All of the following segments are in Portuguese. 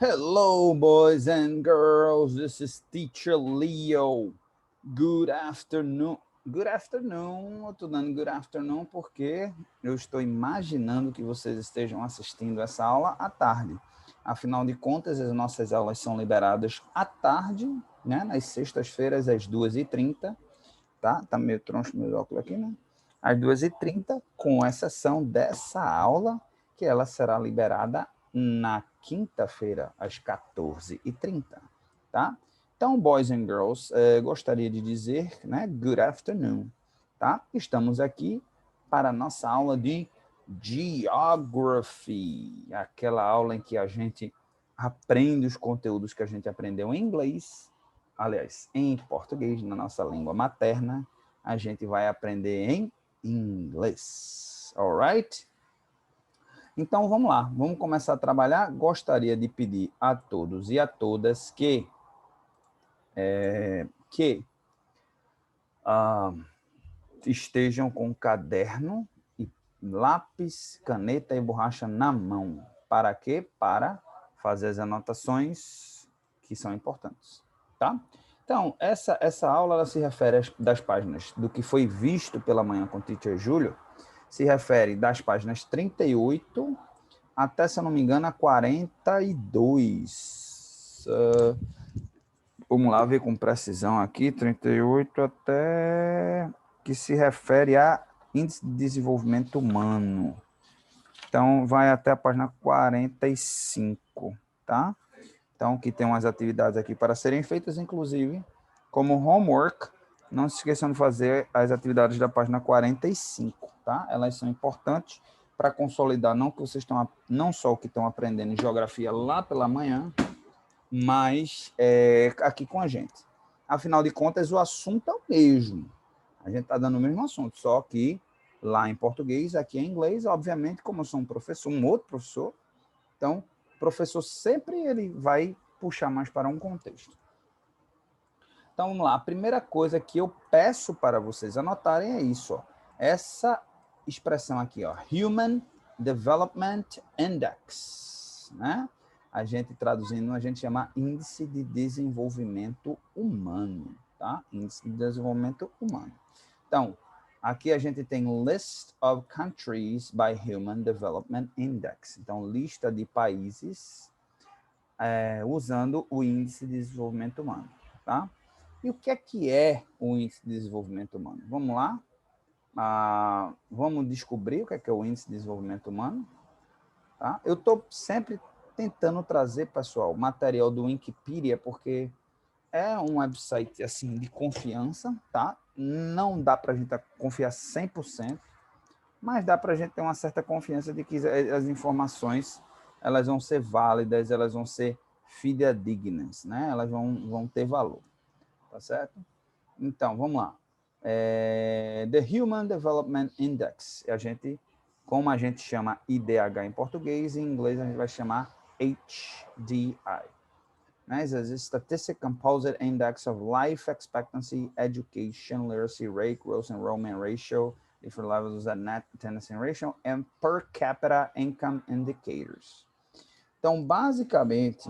Hello, boys and girls. This is Teacher Leo. Good afternoon. Good afternoon. Eu estou dando good afternoon porque eu estou imaginando que vocês estejam assistindo essa aula à tarde. Afinal de contas, as nossas aulas são liberadas à tarde, né? Nas sextas-feiras, às 2h30. Tá meio troncho meu óculos aqui, né? Às 2h30, com exceção dessa aula, que ela será liberada na quinta-feira, às 14h30, tá? Então, boys and girls, gostaria de dizer, né, good afternoon, tá? Estamos aqui para a nossa aula de Geography, aquela aula em que a gente aprende os conteúdos que a gente aprendeu em inglês, aliás, em português, na nossa língua materna, a gente vai aprender em inglês, alright? Então, vamos lá, vamos começar a trabalhar. Gostaria de pedir a todos e a todas que estejam com caderno, e lápis, caneta e borracha na mão. Para quê? Para fazer as anotações que são importantes, tá? Então, essa aula ela se refere das páginas do que foi visto pela manhã com o Teacher Júlio, se refere das páginas 38 até, se eu não me engano, a 42. Vamos lá ver com precisão aqui, 38 até que se refere a índice de desenvolvimento humano. Então, vai até a página 45, tá? Então, que tem umas atividades aqui para serem feitas, inclusive, como homework. Não se esqueçam de fazer as atividades da página 45, tá? Elas são importantes para consolidar não que vocês estão, não só o que estão aprendendo em geografia lá pela manhã, mas aqui com a gente. Afinal de contas, o assunto é o mesmo. A gente está dando o mesmo assunto, só que lá em português, aqui em inglês, obviamente, como eu sou um professor, um outro professor, então, o professor sempre ele vai puxar mais para um contexto. Então, vamos lá. A primeira coisa que eu peço para vocês anotarem é isso, ó. Essa expressão aqui, ó, Human Development Index, né? A gente traduzindo, a gente chama Índice de Desenvolvimento Humano, tá? Índice de Desenvolvimento Humano. Então, aqui a gente tem List of Countries by Human Development Index. Então, lista de países usando o Índice de Desenvolvimento Humano, tá? E o que é o Índice de Desenvolvimento Humano? Vamos lá? Vamos descobrir o que é o Índice de Desenvolvimento Humano? Tá? Eu estou sempre tentando trazer, pessoal, material do Wikipedia, porque é um website assim de confiança, tá? Não dá para a gente confiar 100%, mas dá para a gente ter uma certa confiança de que as informações elas vão ser válidas, elas vão ser fidedignas, né? Elas vão ter valor, tá certo? Então, vamos lá. The Human Development Index, como a gente chama IDH em português, em inglês a gente vai chamar HDI. Né? It's a Statistic Composite Index of Life Expectancy, Education, Literacy Rate, Gross Enrollment Ratio, different levels of net attendance ratio, and per capita income indicators. Então, basicamente,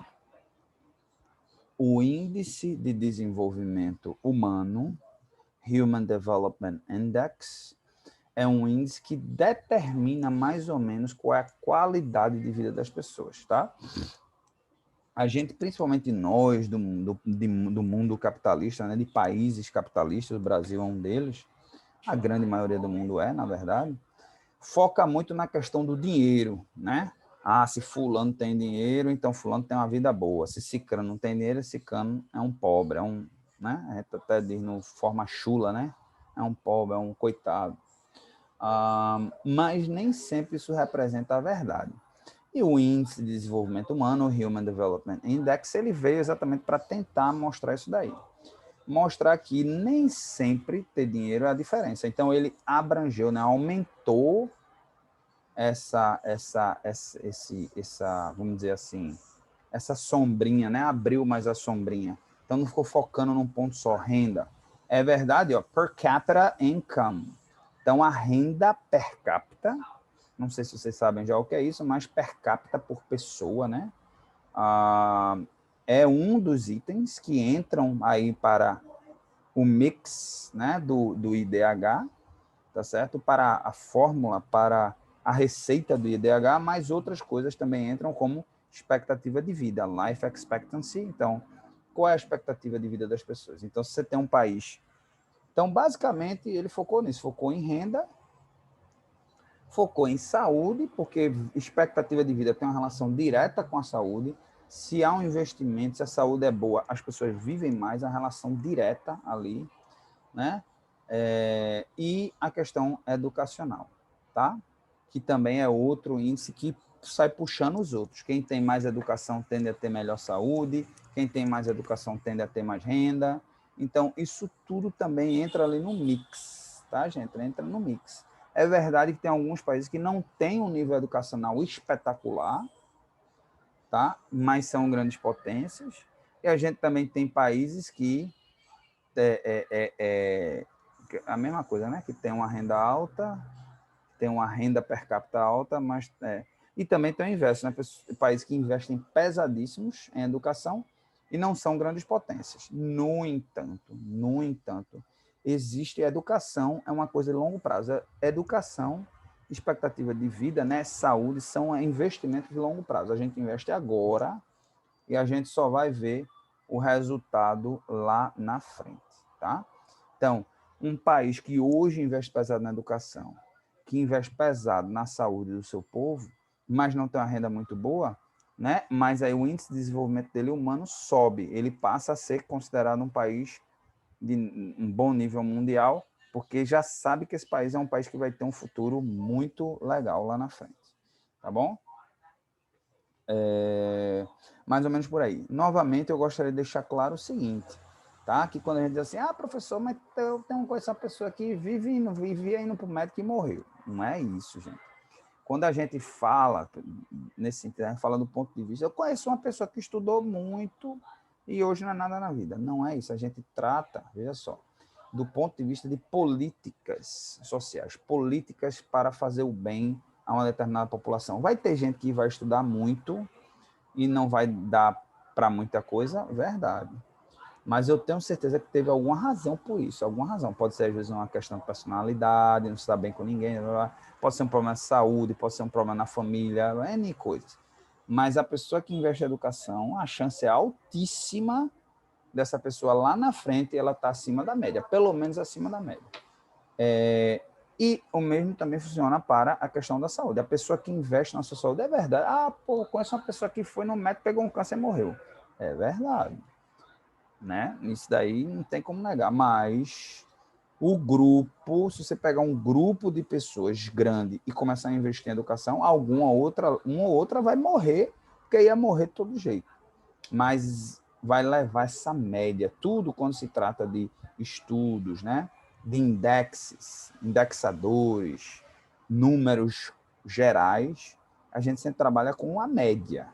o Índice de Desenvolvimento Humano, Human Development Index, é um índice que determina mais ou menos qual é a qualidade de vida das pessoas, tá? A gente, principalmente nós, do mundo capitalista, né, de países capitalistas, o Brasil é um deles, a grande maioria do mundo na verdade, foca muito na questão do dinheiro, né? Se fulano tem dinheiro, então fulano tem uma vida boa. Se cicrano não tem dinheiro, cicrano é um pobre, né? A gente até diz no forma chula, né? É um pobre, é um coitado. Mas nem sempre isso representa a verdade. E o Índice de Desenvolvimento Humano, o Human Development Index, ele veio exatamente para tentar mostrar isso daí. Mostrar que nem sempre ter dinheiro é a diferença. Então, ele abrangeu, né, aumentou essa, vamos dizer assim, essa sombrinha, né? Abriu mais a sombrinha. Então, não ficou focando num ponto só, renda. É verdade, ó, per capita income. Então, a renda per capita, não sei se vocês sabem já o que é isso, mas per capita por pessoa, né? é um dos itens que entram aí para o mix, né, do IDH, tá certo? Para a fórmula, para a receita do IDH, mas outras coisas também entram como expectativa de vida, life expectancy. Então, qual é a expectativa de vida das pessoas? Então, se você tem um país... Então, basicamente, ele focou nisso, focou em renda, focou em saúde, porque expectativa de vida tem uma relação direta com a saúde. Se há um investimento, se a saúde é boa, as pessoas vivem mais, a relação direta ali, né? E a questão educacional, tá? Que também é outro índice que sai puxando os outros. Quem tem mais educação tende a ter melhor saúde, quem tem mais educação tende a ter mais renda. Então, isso tudo também entra ali no mix, tá, gente? Entra no mix. É verdade que tem alguns países que não têm um nível educacional espetacular, tá? Mas são grandes potências. E a gente também tem países que a mesma coisa, né? Que tem uma renda alta, tem uma renda per capita alta, mas e também tem o inverso, né? Países que investem pesadíssimos em educação e não são grandes potências. No entanto, existe educação, é uma coisa de longo prazo. Educação, expectativa de vida, né? Saúde são investimentos de longo prazo. A gente investe agora e a gente só vai ver o resultado lá na frente, tá? Então, um país que hoje investe pesado na educação, que investe pesado na saúde do seu povo, mas não tem uma renda muito boa, né? Mas aí o índice de desenvolvimento dele humano sobe, ele passa a ser considerado um país de um bom nível mundial, porque já sabe que esse país é um país que vai ter um futuro muito legal lá na frente, tá bom? Mais ou menos por aí. Novamente, eu gostaria de deixar claro o seguinte, tá? Que quando a gente diz assim, professor, mas eu tenho com essa pessoa que vivia indo para o médico e morreu. Não é isso, gente. Quando a gente fala, nesse sentido, a gente fala do ponto de vista, eu conheço uma pessoa que estudou muito e hoje não é nada na vida. Não é isso. A gente trata, veja só, do ponto de vista de políticas sociais, políticas para fazer o bem a uma determinada população. Vai ter gente que vai estudar muito e não vai dar para muita coisa, verdade. Mas eu tenho certeza que teve alguma razão por isso, alguma razão. Pode ser, às vezes, uma questão de personalidade, não se dá bem com ninguém, pode ser um problema de saúde, pode ser um problema na família, N coisas. Mas a pessoa que investe em educação, a chance é altíssima dessa pessoa lá na frente, ela está acima da média, pelo menos acima da média. E o mesmo também funciona para a questão da saúde. A pessoa que investe na sua saúde, é verdade. Conheço uma pessoa que foi no médico, pegou um câncer e morreu. É verdade. Né? Isso daí não tem como negar. Mas o grupo, se você pegar um grupo de pessoas grande e começar a investir em educação, uma ou outra vai morrer, porque ia morrer de todo jeito. Mas vai levar essa média. Tudo quando se trata de estudos, né? De indexadores, números gerais, a gente sempre trabalha com a média,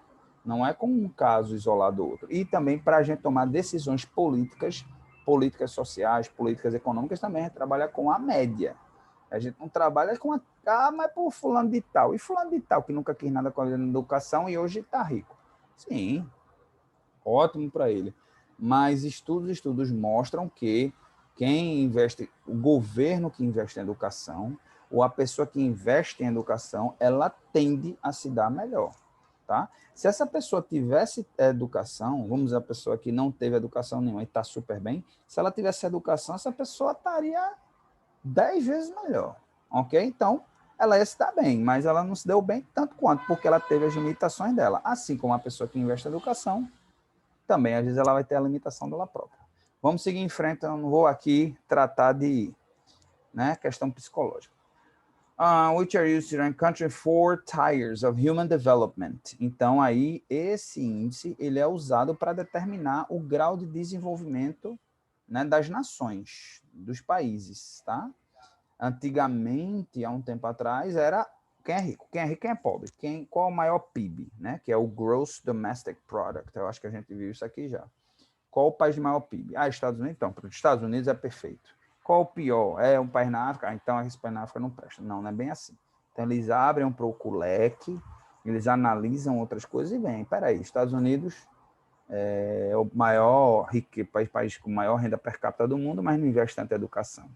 não é com um caso isolado ou outro. E também para a gente tomar decisões políticas, políticas sociais, políticas econômicas, também a gente trabalha com a média. A gente não trabalha com mas por fulano de tal. E fulano de tal, que nunca quis nada com a educação e hoje está rico. Sim, ótimo para ele. Mas estudos mostram que quem investe, o governo que investe em educação, ou a pessoa que investe em educação, ela tende a se dar melhor, tá? Se essa pessoa tivesse educação, vamos dizer, a pessoa que não teve educação nenhuma e está super bem, se ela tivesse educação, essa pessoa estaria 10 vezes melhor, ok? Então, ela ia se dar bem, mas ela não se deu bem tanto quanto, porque ela teve as limitações dela. Assim como a pessoa que investe em educação, também, às vezes, ela vai ter a limitação dela própria. Vamos seguir em frente, eu não vou aqui tratar de questão psicológica. Which are used to rank country 4 tiers of human development. Então, aí, esse índice ele é usado para determinar o grau de desenvolvimento, né, das nações, dos países, tá? Antigamente, há um tempo atrás, era quem é rico, quem é pobre, qual é o maior PIB, né? Que é o Gross Domestic Product. Eu acho que a gente viu isso aqui já. Qual o país de maior PIB? Estados Unidos. Então, para os Estados Unidos é perfeito. Qual o pior? É um país na África? Então esse país na África não presta. Não, não é bem assim. Então eles abrem um pouco o leque Eles analisam outras coisas e veem, peraí, Estados Unidos é o maior país com maior renda per capita do mundo, mas não investe tanto em educação.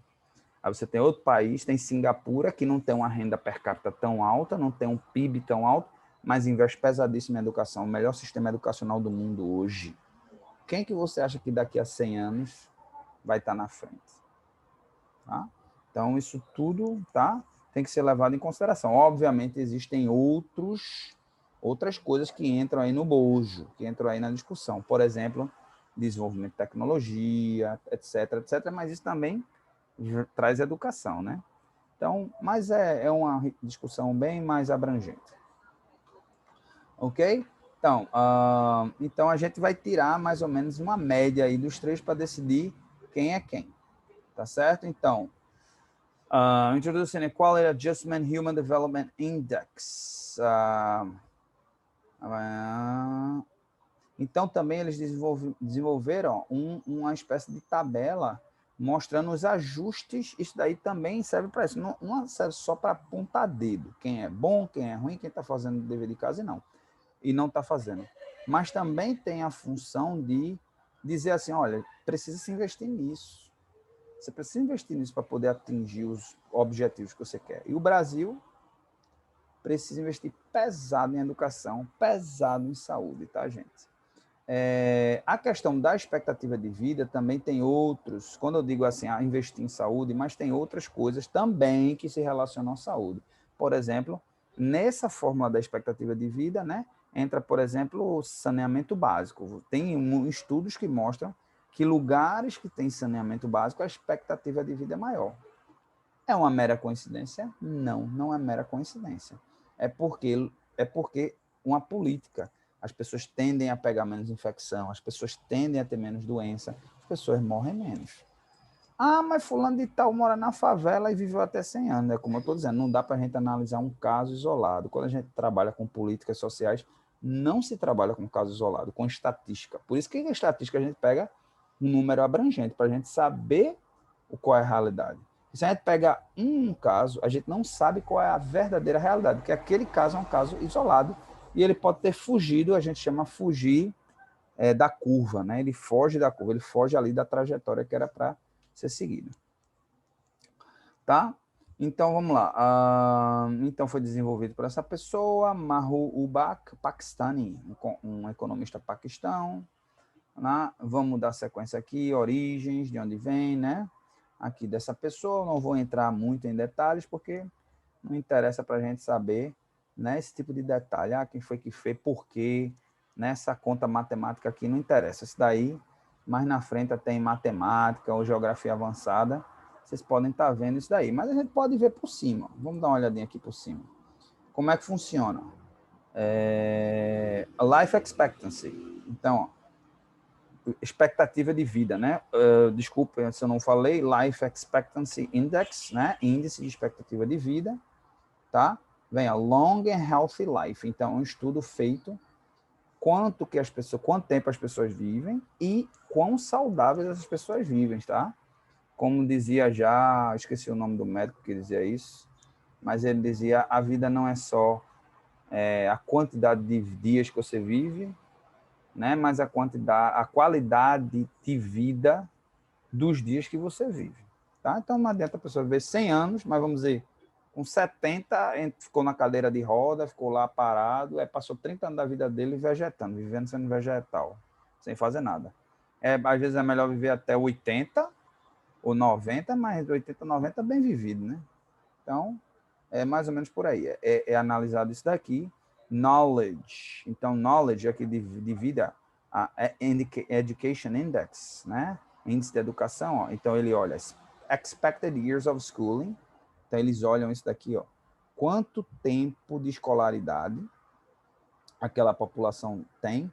Aí você tem outro país, tem Singapura, que não tem uma renda per capita tão alta, não tem um PIB tão alto, mas investe pesadíssimo em educação, o melhor sistema educacional do mundo hoje. Quem que você acha que daqui a 100 anos vai estar na frente? Tá? Então, isso tudo tem que ser levado em consideração. Obviamente, existem outras coisas que entram aí no bojo, que entram aí na discussão. Por exemplo, desenvolvimento de tecnologia, etc, etc. Mas isso também traz educação, né? Então, mas é uma discussão bem mais abrangente. Ok? Então, então, a gente vai tirar mais ou menos uma média aí dos três para decidir quem é quem. Tá certo? Então, introducing Equality Adjustment Human Development Index. Então, também eles desenvolveram uma espécie de tabela mostrando os ajustes. Isso daí também serve para isso. Não serve só para apontar dedo. Quem é bom, quem é ruim, quem está fazendo o dever de casa e não está fazendo. Mas também tem a função de dizer assim, olha, precisa se investir nisso. Você precisa investir nisso para poder atingir os objetivos que você quer. E o Brasil precisa investir pesado em educação, pesado em saúde, tá, gente? A questão da expectativa de vida também tem outros, quando eu digo assim, investir em saúde, mas tem outras coisas também que se relacionam à saúde. Por exemplo, nessa fórmula da expectativa de vida, né, entra, por exemplo, o saneamento básico. Tem estudos que mostram que lugares que têm saneamento básico, a expectativa de vida é maior. É uma mera coincidência? Não, não é mera coincidência. É porque uma política. As pessoas tendem a pegar menos infecção, as pessoas tendem a ter menos doença, as pessoas morrem menos. Ah, mas fulano de tal mora na favela e viveu até 100 anos. É como eu estou dizendo, não dá para a gente analisar um caso isolado. Quando a gente trabalha com políticas sociais, não se trabalha com caso isolado, com estatística. Por isso que a estatística a gente pega um número abrangente, para a gente saber qual é a realidade. Se a gente pega um caso, a gente não sabe qual é a verdadeira realidade, porque aquele caso é um caso isolado e ele pode ter fugido, a gente chama fugir da curva, né? Ele foge da curva, ele foge ali da trajetória que era para ser seguida. Tá? Então, vamos lá. Então, foi desenvolvido por essa pessoa, Mahu-Ubak, Pakistani, um economista paquistão. Né? Vamos dar sequência aqui, origens, de onde vem, né? Aqui dessa pessoa, não vou entrar muito em detalhes, porque não interessa para a gente saber, né, esse tipo de detalhe. Quem foi que fez, por quê, nessa conta matemática aqui não interessa. Isso daí, mais na frente tem matemática ou geografia avançada, vocês podem estar vendo isso daí. Mas a gente pode ver por cima. Vamos dar uma olhadinha aqui por cima. Como é que funciona? Life expectancy. Então, expectativa de vida, né? Desculpa se eu não falei, Life Expectancy Index, né? Índice de expectativa de vida, tá? Vem a Long and Healthy Life. Então, um estudo feito quanto tempo as pessoas vivem e quão saudáveis essas pessoas vivem, tá? Como dizia já, esqueci o nome do médico que dizia isso, mas ele dizia, a vida não é só a quantidade de dias que você vive, né? Mas a qualidade de vida dos dias que você vive. Tá? Então, não adianta a pessoa viver 100 anos, mas vamos dizer, com 70, ficou na cadeira de roda, ficou lá parado, passou 30 anos da vida dele vegetando, vivendo sendo vegetal, sem fazer nada. Às vezes é melhor viver até 80 ou 90, mas 80, 90 bem vivido, né? Então, é mais ou menos por aí. É analisado isso daqui. Knowledge. Então, knowledge aqui de vida, a Education Index, né? Índice de educação. Ó. Então, ele olha expected years of schooling. Então, eles olham isso daqui, ó. Quanto tempo de escolaridade aquela população tem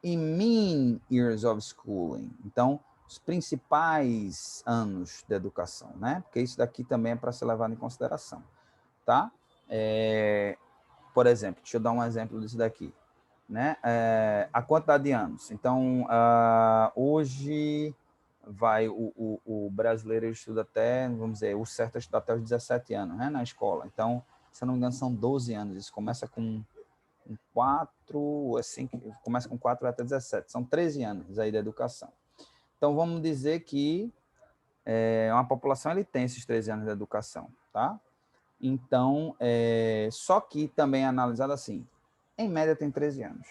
e mean years of schooling. Então, os principais anos de educação, né? Porque isso daqui também é para ser levado em consideração. Tá? Por exemplo, deixa eu dar um exemplo disso daqui, né? A quantidade de anos. Então, hoje o brasileiro estuda até, vamos dizer, o certo é estudar até os 17 anos, né, na escola. Então, se eu não me engano, são 12 anos. Isso começa com com 4, assim, começa com 4 até 17. São 13 anos aí da educação. Então, vamos dizer que uma população ele tem esses 13 anos de educação, tá? Então, só que também é analisado assim, em média tem 13 anos.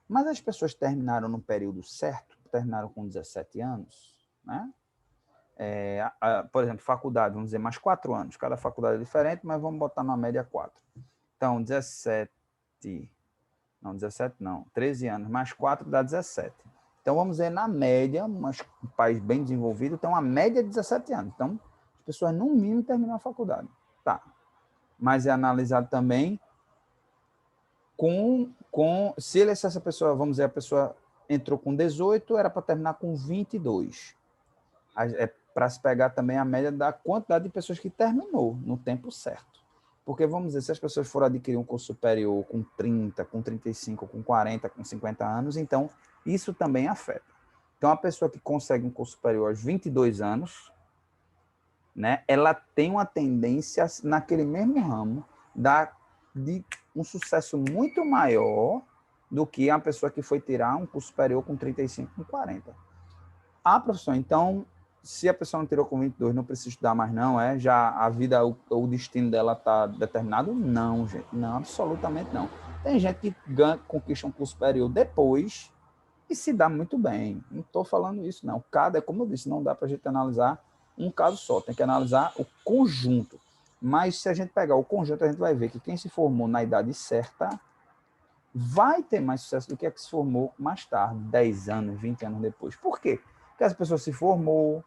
Mas as pessoas terminaram no período certo, terminaram com 17 anos, né? Por exemplo, faculdade, vamos dizer, mais 4 anos. Cada faculdade é diferente, mas vamos botar na média 4. Então, 13 anos, mais 4 dá 17. Então, vamos dizer, na média, um país bem desenvolvido tem uma média de 17 anos. Então, as pessoas, no mínimo, terminam a faculdade. Tá. Mas é analisado também se essa pessoa, vamos dizer, a pessoa entrou com 18, era para terminar com 22. É para se pegar também a média da quantidade de pessoas que terminou no tempo certo. Porque, vamos dizer, se as pessoas forem adquirir um curso superior com 30, com 35, com 40, com 50 anos, então isso também afeta. Então, a pessoa que consegue um curso superior aos 22 anos, né, ela tem uma tendência, naquele mesmo ramo, de um sucesso muito maior do que a pessoa que foi tirar um curso superior com 35, com 40. A profissão, então, se a pessoa não tirou com 22, não precisa estudar mais não, já a vida, o destino dela está determinado? Não, gente, não, absolutamente não. Tem gente que conquista um curso superior depois e se dá muito bem. Não estou falando isso, não. Como eu disse, não dá para a gente analisar um caso só, tem que analisar o conjunto. Mas se a gente pegar o conjunto, a gente vai ver que quem se formou na idade certa vai ter mais sucesso do que a que se formou mais tarde, 10 anos, 20 anos depois. Por quê? Porque essa pessoa se formou,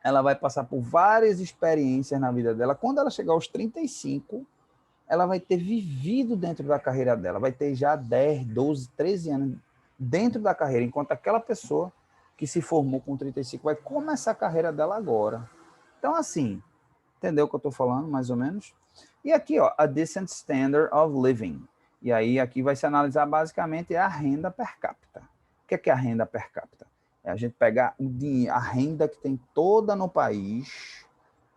ela vai passar por várias experiências na vida dela. Quando ela chegar aos 35, ela vai ter vivido dentro da carreira dela, vai ter já 10, 12, 13 anos dentro da carreira, enquanto aquela pessoa que se formou com 35 vai começar a carreira dela agora. Então, assim, entendeu o que eu estou falando, mais ou menos? E aqui, ó, a decent standard of living. E aí, aqui vai se analisar basicamente a renda per capita. O que é a renda per capita? É a gente pegar a renda que tem toda no país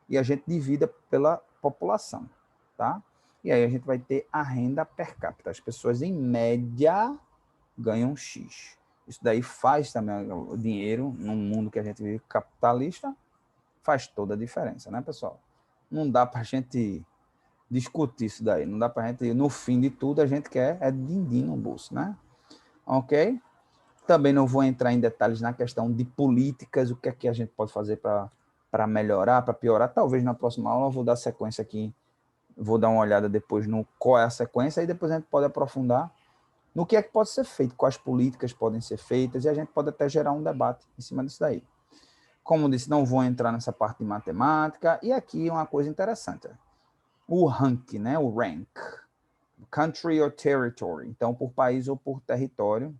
e a gente divida pela população, tá? E aí a gente vai ter a renda per capita. As pessoas, em média, ganham X. Isso daí faz também o dinheiro, num mundo que a gente vive capitalista, faz toda a diferença, né, pessoal? Não dá para a gente discutir isso daí. Não dá para a gente, no fim de tudo, a gente quer din-din no bolso, né? Ok? Também não vou entrar em detalhes na questão de políticas, o que é que a gente pode fazer para melhorar, para piorar. Talvez na próxima aula eu vou dar sequência aqui, vou dar uma olhada depois no qual é a sequência e depois a gente pode aprofundar no que é que pode ser feito, quais políticas podem ser feitas e a gente pode até gerar um debate em cima disso daí. Como disse, não vou entrar nessa parte de matemática. E aqui uma coisa interessante. O rank, né? O rank. Country or territory. Então, por país ou por território.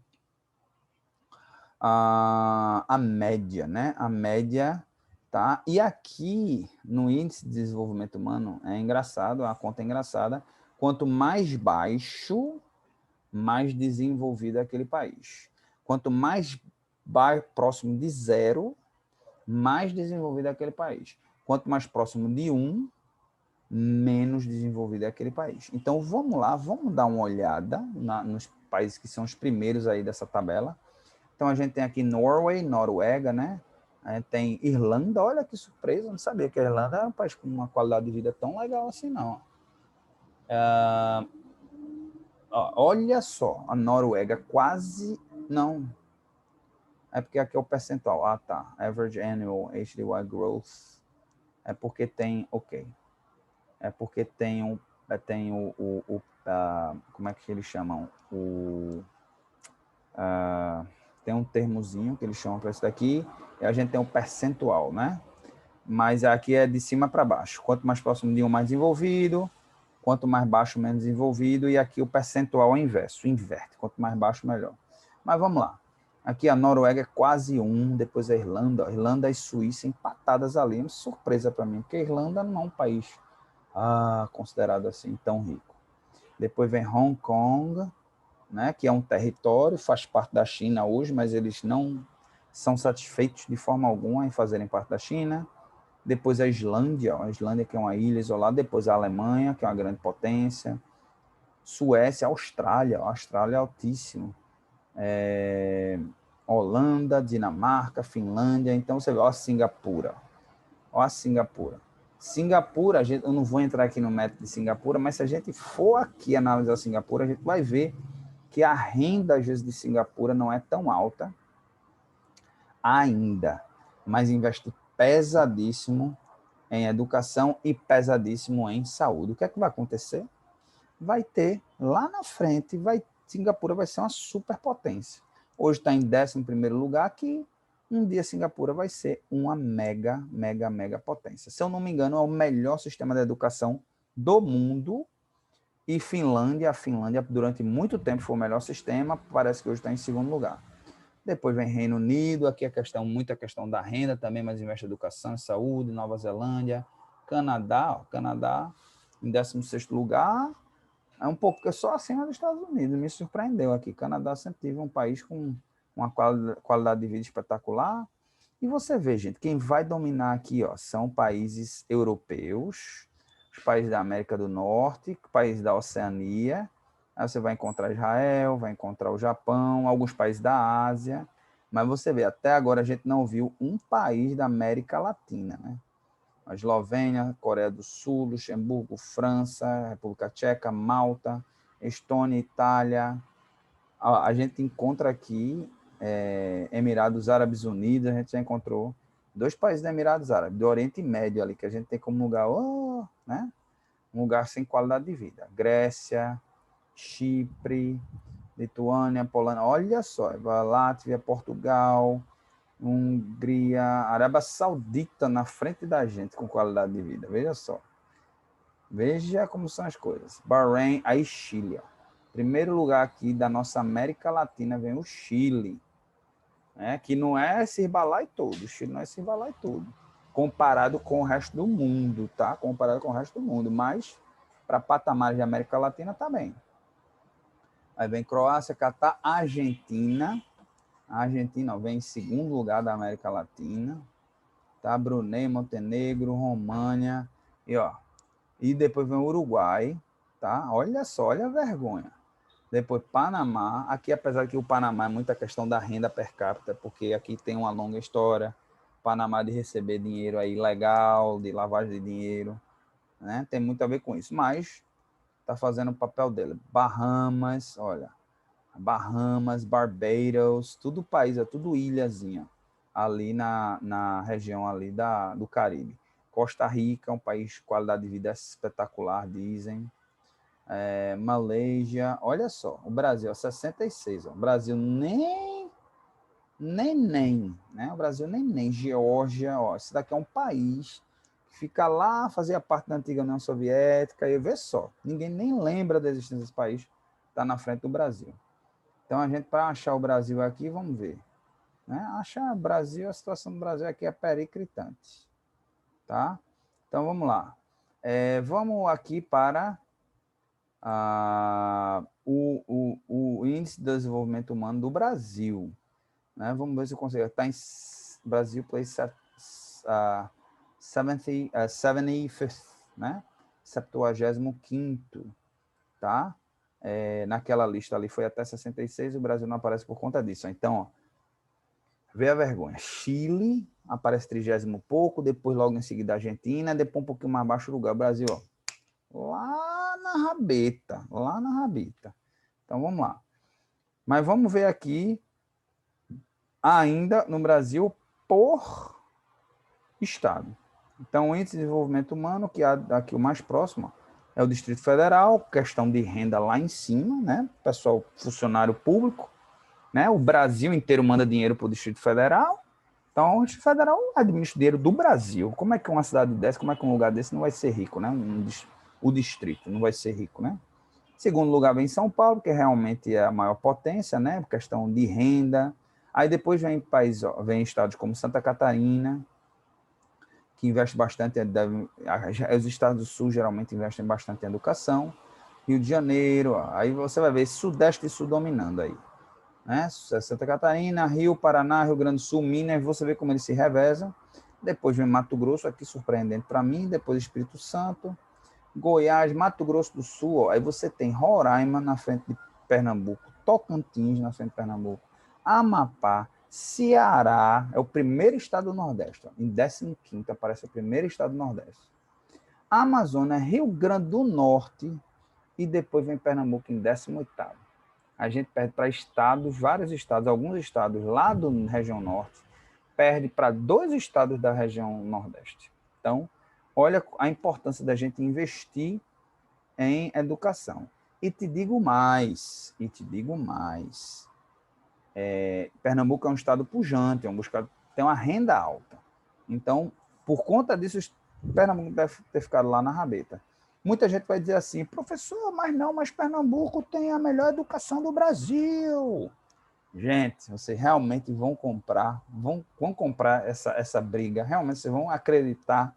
A média, né? A média, tá? E aqui, no Índice de Desenvolvimento Humano, é engraçado, a conta é engraçada. Quanto mais baixo, mais desenvolvido é aquele país. Quanto mais próximo de zero, mais desenvolvido é aquele país. Quanto mais próximo de 1, menos desenvolvido é aquele país. Então, vamos lá, vamos dar uma olhada nos países que são os primeiros aí dessa tabela. Então, a gente tem aqui Norway, Noruega, né? A gente tem Irlanda, olha que surpresa, eu não sabia que a Irlanda é um país com uma qualidade de vida tão legal assim, não. Olha só, a Noruega quase, não, é porque aqui é o percentual. Ah, tá. Average Annual HDY Growth. É porque tem, ok. É porque tem como é que eles chamam? Tem um termozinho que eles chamam para isso daqui, e a gente tem um percentual, né? Mas aqui é de cima para baixo. Quanto mais próximo de um, mais desenvolvido. Quanto mais baixo, menos desenvolvido. E aqui o percentual é inverso, inverte. Quanto mais baixo, melhor. Mas vamos lá. Aqui a Noruega é quase 1, depois a Irlanda. Irlanda e Suíça empatadas ali. Uma surpresa para mim, porque a Irlanda não é um país considerado assim tão rico. Depois vem Hong Kong, né, que é um território, faz parte da China hoje, mas eles não são satisfeitos de forma alguma em fazerem parte da China. Depois a Islândia que é uma ilha isolada. Depois a Alemanha, que é uma grande potência. Suécia, Austrália é altíssimo. Holanda, Dinamarca, Finlândia. Então, você vê, ó, Singapura. Ó a Singapura. Singapura, eu não vou entrar aqui no método de Singapura, mas se a gente for aqui analisar Singapura, a gente vai ver que a renda, às vezes, de Singapura não é tão alta ainda, mas investe pesadíssimo em educação e pesadíssimo em saúde. O que é que vai acontecer? Vai ter, lá na frente, Singapura vai ser uma superpotência. Hoje está em 11º lugar, que um dia Singapura vai ser uma mega potência. Se eu não me engano, é o melhor sistema de educação do mundo. E a Finlândia durante muito tempo foi o melhor sistema, parece que hoje está em 2º lugar. Depois vem Reino Unido, aqui muita questão da renda também, mas investe em educação e saúde. Nova Zelândia, Canadá em 16º lugar, é um pouco só acima dos Estados Unidos. Me surpreendeu aqui. Canadá sempre teve um país com uma qualidade de vida espetacular. E você vê, gente, quem vai dominar aqui, ó, são países europeus, os países da América do Norte, países da Oceania. Aí você vai encontrar Israel, vai encontrar o Japão, alguns países da Ásia. Mas você vê, até agora a gente não viu um país da América Latina, né? A Eslovênia, Coreia do Sul, Luxemburgo, França, República Tcheca, Malta, Estônia, Itália. A gente encontra aqui Emirados Árabes Unidos, a gente já encontrou 2 países da Emirados Árabes, do Oriente Médio ali, que a gente tem como lugar, né? Um lugar sem qualidade de vida. Grécia, Chipre, Lituânia, Polônia, olha só, Látvia, Portugal, Hungria, Arábia Saudita na frente da gente com qualidade de vida, veja só. Veja como são as coisas. Bahrein, aí Chile. Ó. Primeiro lugar aqui da nossa América Latina vem o Chile, né? Que não é esse balai todo, o Chile não é esse balai todo, comparado com o resto do mundo, tá? Comparado com o resto do mundo, mas para patamares de América Latina tá bem. Aí vem Croácia, Catar, Argentina. A Argentina vem em 2º lugar da América Latina. Tá? Brunei, Montenegro, România. E depois vem o Uruguai. Tá? Olha só, olha a vergonha. Depois Panamá. Aqui, apesar que o Panamá é muita questão da renda per capita, porque aqui tem uma longa história. Panamá de receber dinheiro aí legal, de lavagem de dinheiro. Né? Tem muito a ver com isso. Mas está fazendo o papel dele. Bahamas, olha. Bahamas, Barbados, tudo país, é tudo ilhazinha, ali na região ali do Caribe. Costa Rica, um país de qualidade de vida espetacular, dizem. Malásia, olha só, o Brasil, 66, ó. O Brasil nem, né? O Brasil nem. Geórgia, ó, esse daqui é um país que fica lá, fazia parte da antiga União Soviética, e vê só, ninguém nem lembra da existência desse país, está na frente do Brasil. Então, a gente, para achar o Brasil aqui, vamos ver. Né? Achar o Brasil, a situação do Brasil aqui é periclitante. Tá? Então, vamos lá. Vamos aqui para o Índice de Desenvolvimento Humano do Brasil. Né? Vamos ver se eu consigo. Está em Brasil, place 75th, né? 75º, tá? Naquela lista ali foi até 66, o Brasil não aparece por conta disso. Então, ó, vê a vergonha. Chile aparece 30º pouco, depois logo em seguida a Argentina, depois um pouquinho mais baixo o lugar. O Brasil, ó, lá na rabeta. Então, vamos lá. Mas vamos ver aqui, ainda no Brasil, por estado. Então, o Índice de Desenvolvimento Humano, que é aqui o mais próximo, é o Distrito Federal, questão de renda lá em cima, né? Pessoal, funcionário público, né? O Brasil inteiro manda dinheiro para o Distrito Federal. Então, o Distrito Federal administra o dinheiro do Brasil. Como é que uma cidade dessa, como é que um lugar desse não vai ser rico, né? O distrito não vai ser rico, né? Segundo lugar vem São Paulo, que realmente é a maior potência, né? Questão de renda. Aí depois vem estados como Santa Catarina, que investe bastante, os estados do sul geralmente investem bastante em educação. Rio de Janeiro, aí você vai ver Sudeste e Sul dominando aí. Né? Santa Catarina, Rio, Paraná, Rio Grande do Sul, Minas, você vê como eles se revezam. Depois vem Mato Grosso, aqui surpreendente para mim, depois Espírito Santo, Goiás, Mato Grosso do Sul, ó, aí você tem Roraima na frente de Pernambuco, Tocantins na frente de Pernambuco, Amapá, Ceará, é o primeiro estado do Nordeste, ó, em 15º aparece o primeiro estado do Nordeste. Amazônia, Rio Grande do Norte, e depois vem Pernambuco em 18º. A gente perde para estados, vários estados, alguns estados lá da região norte, perde para 2 estados da região nordeste. Então, olha a importância da gente investir em educação. E te digo mais, Pernambuco é um estado pujante, tem uma renda alta. Então, por conta disso, Pernambuco deve ter ficado lá na rabeta. Muita gente vai dizer assim, professor, mas Pernambuco tem a melhor educação do Brasil. Gente, vocês realmente vão comprar essa briga, realmente vocês vão acreditar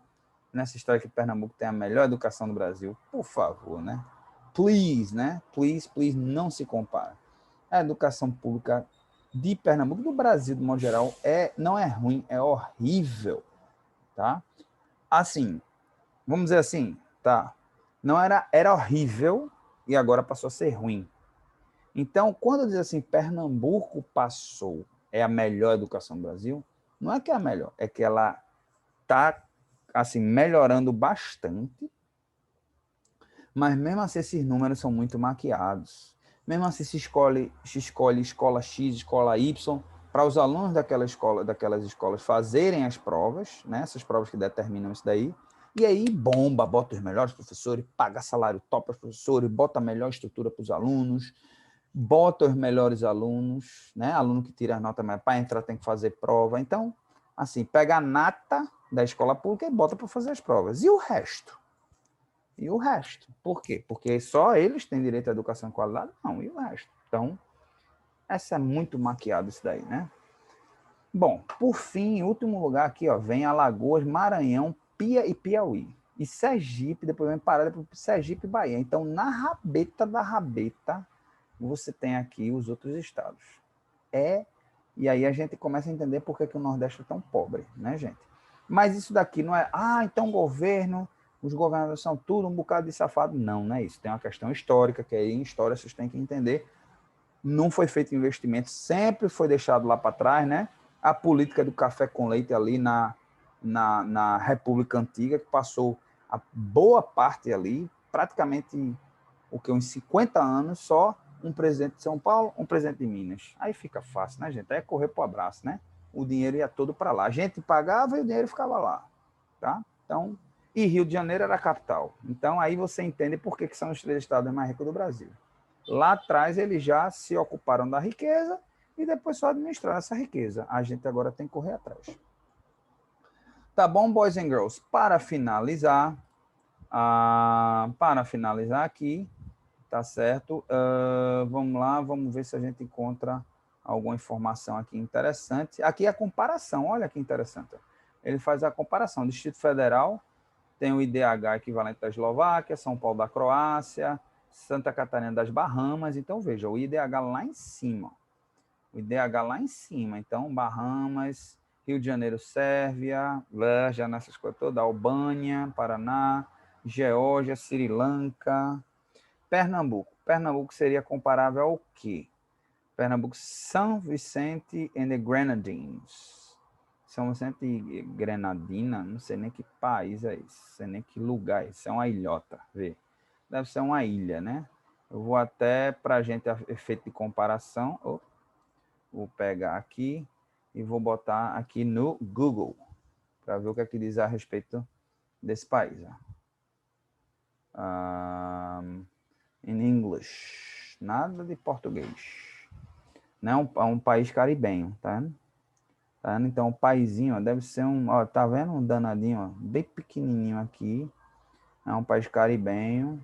nessa história que Pernambuco tem a melhor educação do Brasil? Por favor, né? Please, né? Please, não se compara. A educação pública de Pernambuco, do Brasil, de modo geral, não é ruim, é horrível, tá? Assim, vamos dizer assim, tá? Não era horrível e agora passou a ser ruim. Então, quando diz assim, Pernambuco passou, é a melhor educação do Brasil, não é que é a melhor, é que ela está assim, melhorando bastante, mas mesmo assim esses números são muito maquiados. Mesmo assim se escolhe escola X, escola Y, para os alunos daquelas escolas fazerem as provas, né? Essas provas que determinam isso daí, e aí bomba, bota os melhores professores, paga salário top aos professores, bota a melhor estrutura para os alunos, bota os melhores alunos, né? Aluno que tira as notas, mas para entrar tem que fazer prova. Então, assim, pega a nata da escola pública e bota para fazer as provas. E o resto? E o resto? Por quê? Porque só eles têm direito à educação de qualidade? Não, e o resto? Então, essa é muito maquiado isso daí, né? Bom, por fim, em último lugar aqui, ó, vem Alagoas, Maranhão, Pia e Piauí. E Sergipe, depois vem Pará, depois Sergipe e Bahia. Então, na rabeta da rabeta, você tem aqui os outros estados. E aí a gente começa a entender por que o Nordeste é tão pobre, né, gente? Mas isso daqui não é, então os governadores são tudo um bocado de safado. Não, não é isso. Tem uma questão histórica, que aí em história vocês têm que entender. Não foi feito investimento, sempre foi deixado lá para trás, né? A política do café com leite ali na República Antiga, que passou a boa parte ali, praticamente uns 50 anos, só um presidente de São Paulo, um presidente de Minas. Aí fica fácil, né, gente? Aí é correr pro abraço, né? O dinheiro ia todo para lá. A gente pagava e o dinheiro ficava lá, tá? Então, e Rio de Janeiro era a capital. Então, aí você entende por que são os 3 estados mais ricos do Brasil. Lá atrás, eles já se ocuparam da riqueza e depois só administraram essa riqueza. A gente agora tem que correr atrás. Tá bom, boys and girls? Para finalizar aqui, tá certo? Vamos lá, vamos ver se a gente encontra alguma informação aqui interessante. Aqui é a comparação, olha que interessante. Ele faz a comparação. O Distrito Federal tem o IDH equivalente da Eslováquia, São Paulo da Croácia, Santa Catarina das Bahamas. Então, veja, o IDH lá em cima. O IDH lá em cima. Então, Bahamas, Rio de Janeiro, Sérvia, já nessas coisas todas, Albânia, Paraná, Geórgia, Sri Lanka, Pernambuco. Pernambuco seria comparável ao quê? Pernambuco, São Vicente and the Grenadines. São Vicente e Grenadina, não sei nem que país é isso, não sei nem que lugar é isso, é uma ilhota, vê. Deve ser uma ilha, né? Eu vou até, para a gente, efeito de comparação, vou pegar aqui e vou botar aqui no Google, para ver o que é que diz a respeito desse país. In English, nada de português. Não, é um país caribenho, tá vendo? Tá vendo? Então, o paizinho, ó, deve ser tá vendo um danadinho, ó, bem pequenininho aqui. É um país caribenho,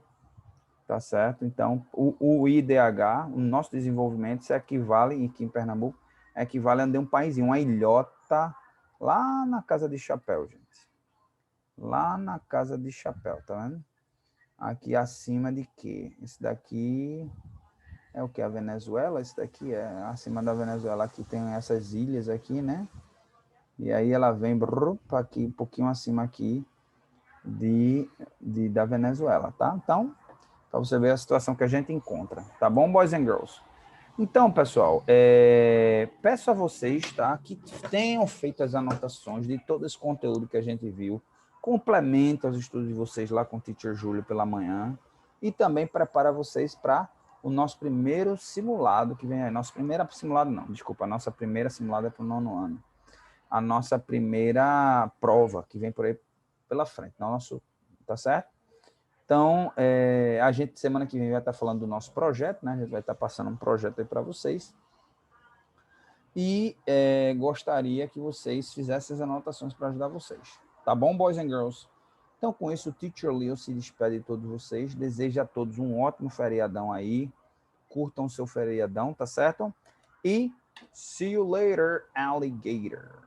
tá certo? Então, o IDH, o nosso desenvolvimento, se equivale, aqui em Pernambuco, equivale a um paizinho, uma ilhota lá na Casa de Chapéu, gente. Lá na Casa de Chapéu, tá vendo? Aqui acima de quê? Esse daqui é o que? A Venezuela? Esse daqui é acima da Venezuela. Aqui tem essas ilhas aqui, né? E aí ela vem aqui, um pouquinho acima aqui. da Venezuela, tá? Então, para você ver a situação que a gente encontra, tá bom, boys and girls? Então, pessoal, peço a vocês, tá, que tenham feito as anotações de todo esse conteúdo que a gente viu, complementa os estudos de vocês lá com o Teacher Júlio pela manhã e também prepara vocês para o nosso primeiro simulado que vem aí. Nosso primeiro simulado não, desculpa, a nossa primeira simulada é para o 9º ano. A nossa primeira prova que vem por aí pela frente, nosso, tá certo? Então, a gente, semana que vem, vai estar falando do nosso projeto, né? A gente vai estar passando um projeto aí para vocês. E gostaria que vocês fizessem as anotações para ajudar vocês. Tá bom, boys and girls? Então, com isso, o Teacher Leo se despede de todos vocês. Deseja a todos um ótimo feriadão aí. Curtam o seu feriadão, tá certo? E see you later, alligator.